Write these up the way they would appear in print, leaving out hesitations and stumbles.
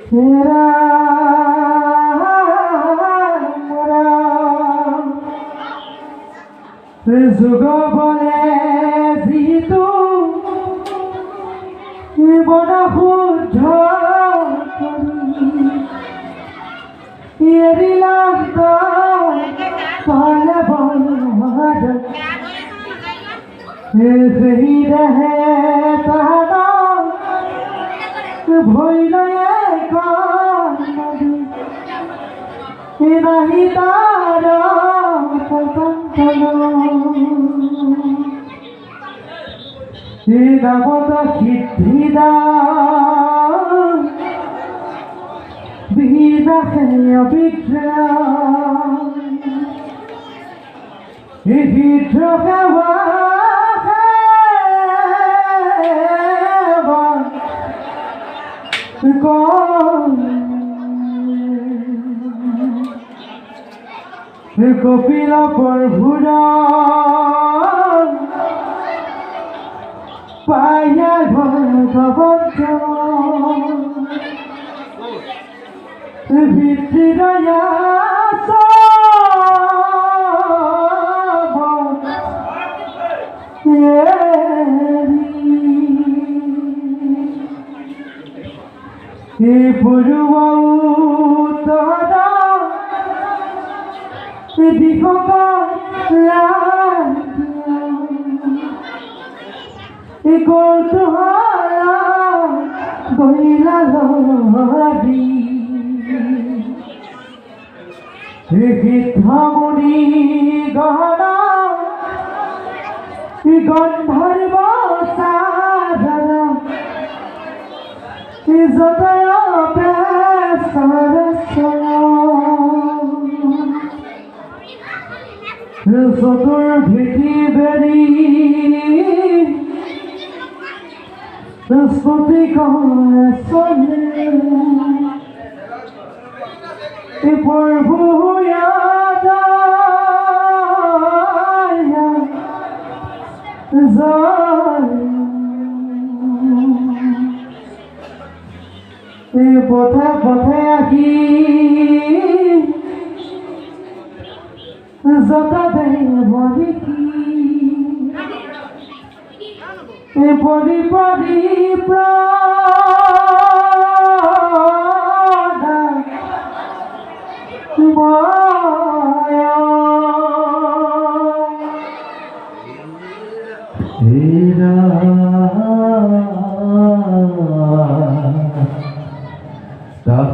तेरा যুগ বলে যিটো বনা শুদ্ধ কৰি এৰিলাম তলে বনবাদ সেই দেহে তাহাঁতক ভৈলয়ে নাহি তাৰ নামত সিদ্ধিদা বিনাশে অবিদ্যা হৃদ্ৰ সেৱা কপিল প্ৰভুৰা পায়া ভগৱন্ত পিতৃদয়া পুৰুষৰা দিশক কৌতুহলা গৰিলা লৰি সিদ্ধমুনি গহনা গন্ধৰ্ব সাধনা যতয় চতুৰ ভীতি বেৰি স্মৃতি কৰে চলে প্ৰভু পথে পথে আহি যত দেৱ পৰি পৰি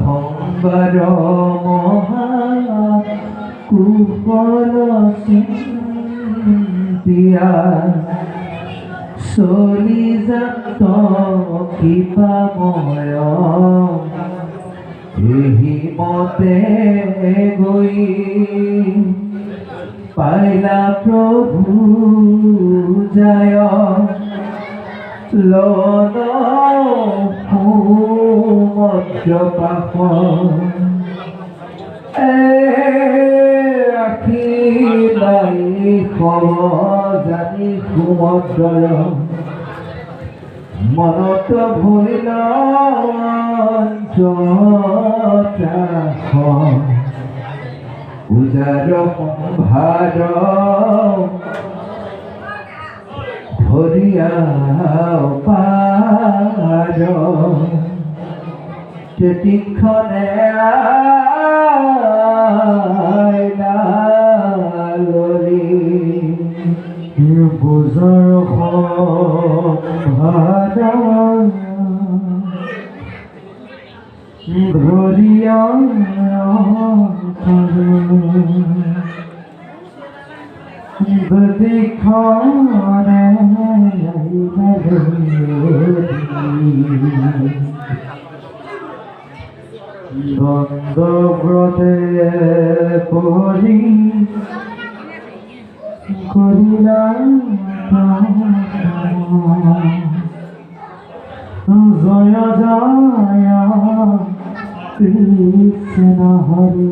সংবাদ মহা কুশল চিন্তিয়া চলি যাত কৃপাময় এই মতে গৈ পাইলা প্ৰভু যায় লন মদ্যপাপ আখি নাই জানি সুমদ্ৰ মনত ভৰিল উজাৰ সম্ভাৰ ধৰিয়া পাৰ তীক্ষণে লৰি বুজৰ সম্ভাৰ ধৰিয়া তীক্ষণে দ্বন্দ্বব্ৰতে পৰি কৰিলা জয় জয় কৃষ্ণ হৰি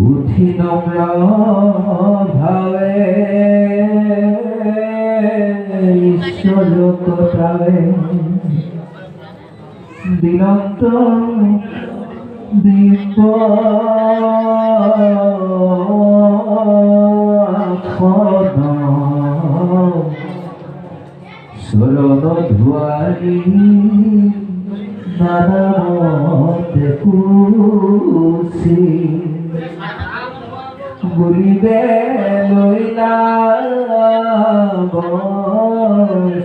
উঠি নম্ৰ ভাৱে কটাবে দিনন্ত দীপ শৰণ ধুয়াৰি নানামতে কুশি বলিবে লইলা বসনা